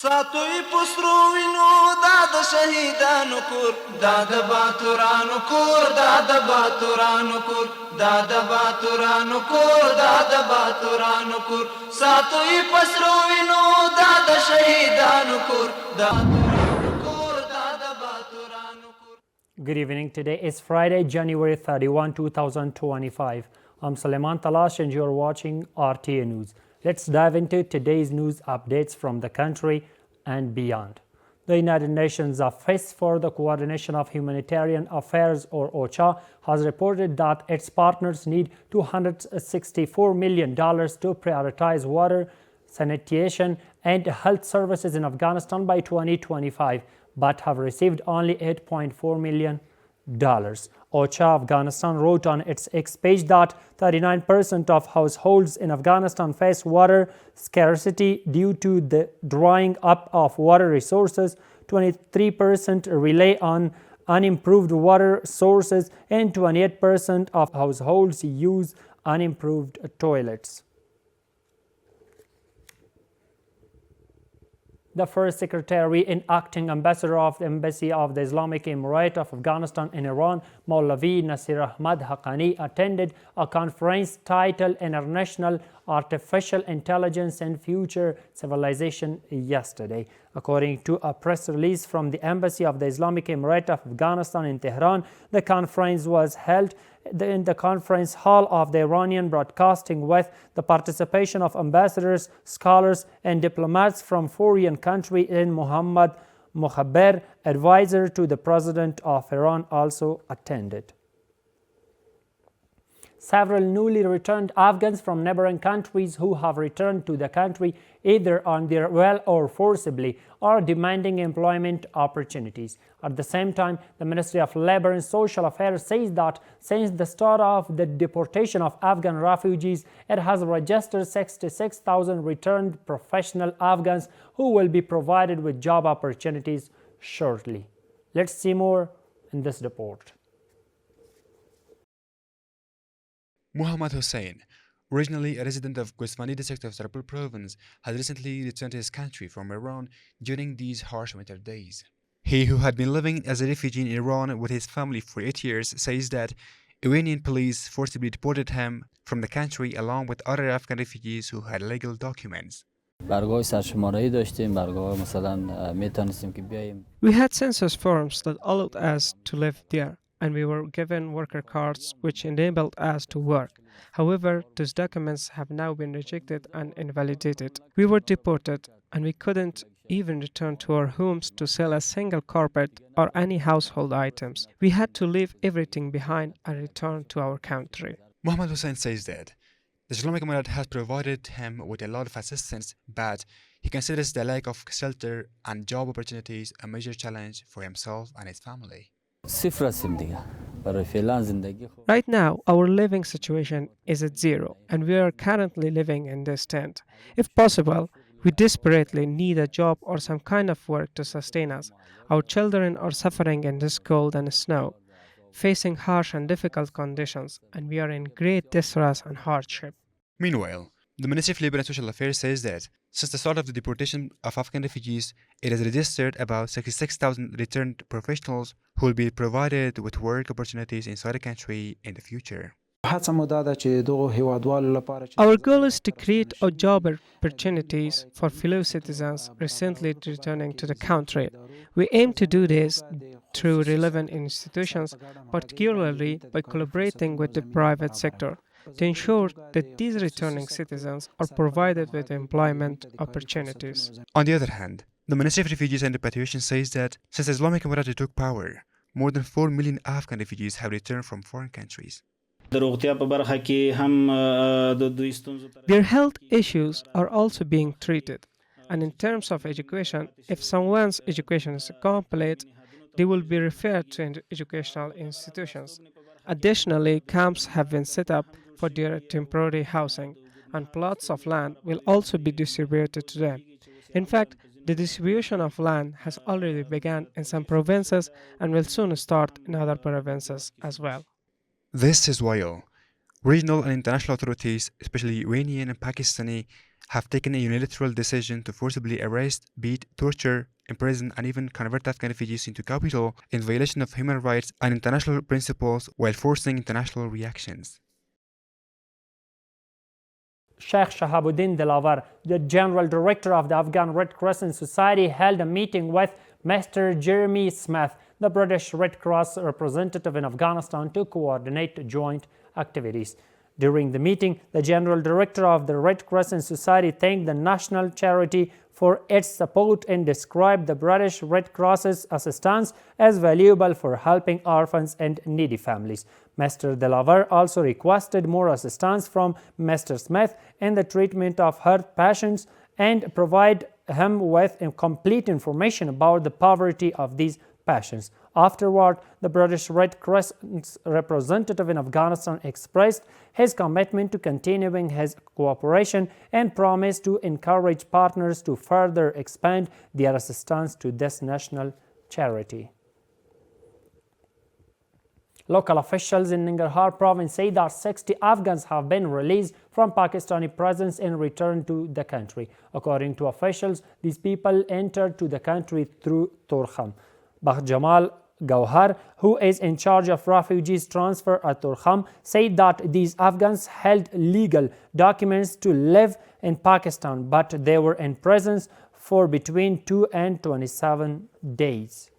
ساتوی پسرو وینو دا د شهیدانو کور دا د باتورانو کور دا د باتورانو کور دا د باتورانو کور دا د باتورانو کور ساتوی پسرو وینو دا د شهیدانو کور دا Good evening. Today is Friday, January 31, 2025. I'm Suleiman Talash and you're watching RTA News. Let's dive into today's news updates from the country and beyond. The United Nations Office for the Coordination of Humanitarian Affairs, or OCHA, has reported that its partners need $264 million to prioritize water, sanitation, and health services in Afghanistan by 2025, but have received only $8.4 million. OCHA Afghanistan wrote on its X page that 39% of households in Afghanistan face water scarcity due to the drying up of water resources, 23% rely on unimproved water sources, and 28% of households use unimproved toilets. The first secretary and acting ambassador of the Embassy of the Islamic Emirate of Afghanistan in Iran, Maulavi Nasir Ahmad Haqqani, attended a conference titled International Artificial Intelligence and Future Civilization yesterday. According to a press release from the Embassy of the Islamic Emirate of Afghanistan in Tehran, the conference was held in the conference hall of the Iranian Broadcasting with the participation of ambassadors, scholars, and diplomats from foreign countries, and Muhammad Mukhabber, advisor to the President of Iran, also attended. Several newly returned Afghans from neighboring countries who have returned to the country either on their will or forcibly are demanding employment opportunities. At the same time, the Ministry of Labor and Social Affairs says that since the start of the deportation of Afghan refugees, it has registered 66,000 returned professional Afghans who will be provided with job opportunities shortly. Let's see more in this report. Muhammad Hussein, originally a resident of Ghuzvani district of Sarpur province, has recently returned to his country from Iran during these harsh winter days. He, who had been living as a refugee in Iran with his family for 8 years, says that Iranian police forcibly deported him from the country along with other Afghan refugees who had legal documents. We had census forms that allowed us to live there, and we were given worker cards which enabled us to work. However, those documents have now been rejected and invalidated. We were deported, and we couldn't even return to our homes to sell a single carpet or any household items. We had to leave everything behind and return to our country. Muhammad Hussein says that the Islamic Emirate has provided him with a lot of assistance, but he considers the lack of shelter and job opportunities a major challenge for himself and his family. Right now, our living situation is at zero, and we are currently living in this tent. If possible, we desperately need a job or some kind of work to sustain us. Our children are suffering in this cold and snow, facing harsh and difficult conditions, and we are in great distress and hardship. Meanwhile, the Ministry of Labor and Social Affairs says that since the start of the deportation of Afghan refugees, it has registered about 66,000 returned professionals who will be provided with work opportunities inside the country in the future. Our goal is to create job opportunities for fellow citizens recently returning to the country. We aim to do this through relevant institutions, particularly by collaborating with the private sector, to ensure that these returning citizens are provided with employment opportunities. On the other hand, the Ministry of Refugees and Repatriation says that since the Islamic Emirate took power, more than 4 million Afghan refugees have returned from foreign countries. Their health issues are also being treated, and in terms of education, if someone's education is incomplete, they will be referred to educational institutions. Additionally, camps have been set up for their temporary housing, and plots of land will also be distributed to them. In fact, the distribution of land has already begun in some provinces and will soon start in other provinces as well. This is while regional and international authorities, especially Iranian and Pakistani, have taken a unilateral decision to forcibly arrest, beat, torture, imprison, and even convert Afghan refugees into capital in violation of human rights and international principles while forcing international reactions. Sheikh Shahabuddin Dilavar, the General Director of the Afghan Red Crescent Society, held a meeting with Mr. Jeremy Smith, the British Red Cross representative in Afghanistan, to coordinate joint activities. During the meeting, the General Director of the Red Crescent Society thanked the national charity for its support and described the British Red Cross's assistance as valuable for helping orphans and needy families. Mr. Dilavar also requested more assistance from Mr. Smith in the treatment of heart patients and provide him with complete information about the poverty of these patients. Afterward, the British Red Crescent representative in Afghanistan expressed his commitment to continuing his cooperation and promised to encourage partners to further expand their assistance to this national charity. Local officials in Nangarhar province say that 60 Afghans have been released from Pakistani prisons and returned to the country. According to officials, these people entered to the country through Torkham. Jamal Gauhar, who is in charge of refugees transfer at Torkham, said that these Afghans held legal documents to live in Pakistan, but they were in prisons for between 2 and 27 days.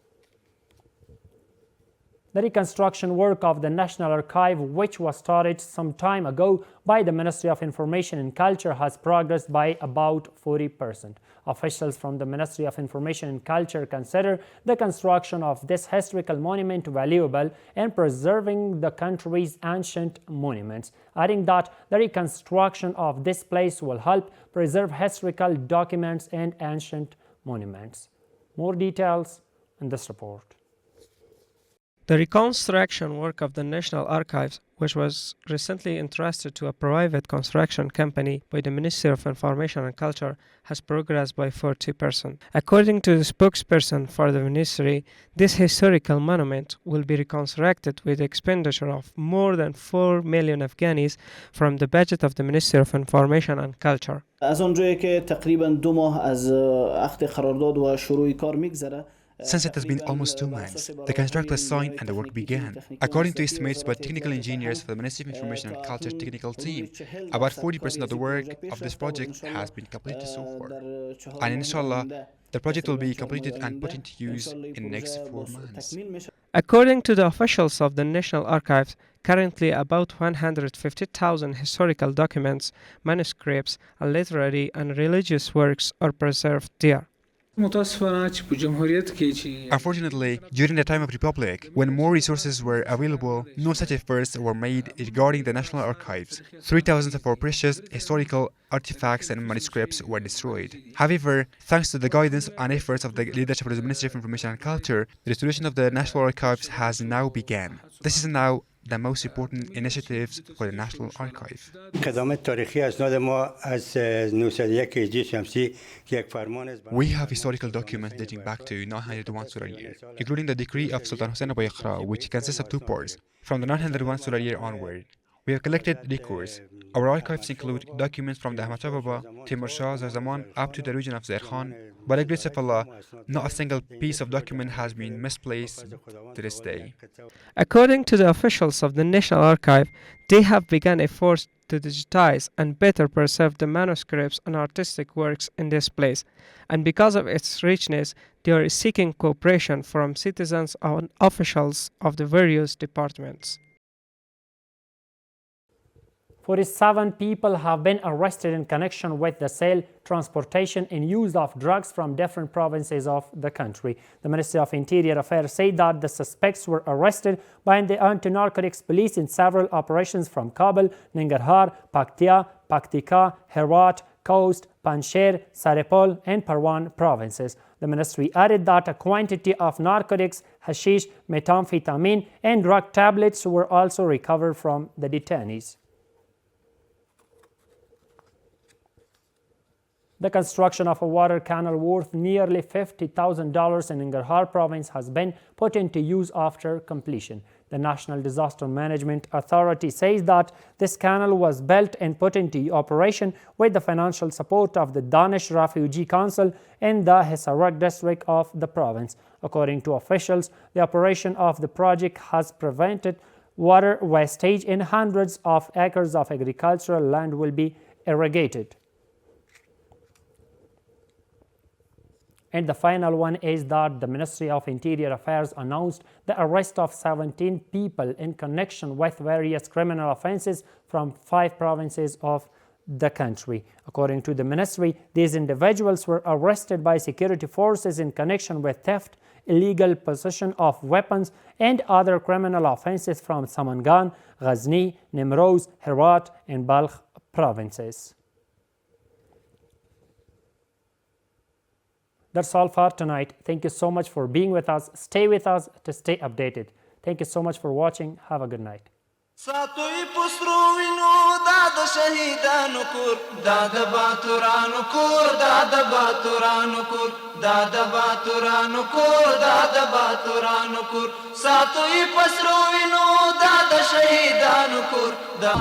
The reconstruction work of the National Archive, which was started some time ago by the Ministry of Information and Culture, has progressed by about 40%. Officials from the Ministry of Information and Culture consider the construction of this historical monument valuable in preserving the country's ancient monuments, adding that the reconstruction of this place will help preserve historical documents and ancient monuments. More details in this report. The reconstruction work of the National Archives, which was recently entrusted to a private construction company by the Ministry of Information and Culture, has progressed by 40%. According to the spokesperson for the ministry, this historical monument will be reconstructed with expenditure of more than 4 million Afghanis from the budget of the Ministry of Information and Culture. از اونجایی که تقریباً 2 ماه از عقد قرارداد و شروع کار میگذره. Since it has been almost 2 months, the contract was signed and the work began. According to estimates by technical engineers for the Ministry of Information and Culture technical team, about 40% of the work of this project has been completed so far. And inshallah, the project will be completed and put into use in the next 4 months. According to the officials of the National Archives, currently about 150,000 historical documents, manuscripts, and literary and religious works are preserved there. Unfortunately, during the time of Republic, when more resources were available, no such efforts were made regarding the National Archives. 3,000 of our precious historical artifacts and manuscripts were destroyed. However, thanks to the guidance and efforts of the leadership of the Ministry of Information and Culture, the restoration of the National Archives has now begun. This is now the most important initiatives for the National Archive. We have historical documents dating back to 901 solar year, including the decree of Sultan Hussein Abu Iqra, which consists of 2 parts. From the 901 solar year onward, we have collected records. Our archives include documents from the Ahmad Shah Baba, Timur Shah Zaman up to the region of Zair Khan. By the grace of Allah, not a single piece of document has been misplaced to this day. According to the officials of the National Archive, they have begun efforts to digitize and better preserve the manuscripts and artistic works in this place, and because of its richness, they are seeking cooperation from citizens and officials of the various departments. 47 people have been arrested in connection with the sale, transportation, and use of drugs from different provinces of the country. The Ministry of Interior Affairs said that the suspects were arrested by the anti-narcotics police in several operations from Kabul, Nangarhar, Paktia, Paktika, Herat, Khost, Panjshir, Saripol, and Parwan provinces. The ministry added that a quantity of narcotics, hashish, methamphetamine, and drug tablets were also recovered from the detainees. The construction of a water canal worth nearly $50,000 in Nangarhar province has been put into use after completion. The National Disaster Management Authority says that this canal was built and put into operation with the financial support of the Danish Refugee Council in the Hisaruk district of the province. According to officials, the operation of the project has prevented water wastage and hundreds of acres of agricultural land will be irrigated. And the final one is that the Ministry of Interior Affairs announced the arrest of 17 people in connection with various criminal offenses from 5 provinces of the country. According to the ministry, these individuals were arrested by security forces in connection with theft, illegal possession of weapons, and other criminal offenses from Samangan, Ghazni, Nimroz, Herat, and Balkh provinces. That's all for tonight. Thank you so much for being with us. Stay with us to stay updated. Thank you so much for watching. Have a good night. ساتوی پسرو وینو دا د شهیدانو کور دا د باتورانو کور دا د باتورانو کور دا د باتورانو کور دا د باتورانو کور ساتوی پسرو وینو دا د شهیدانو کور دا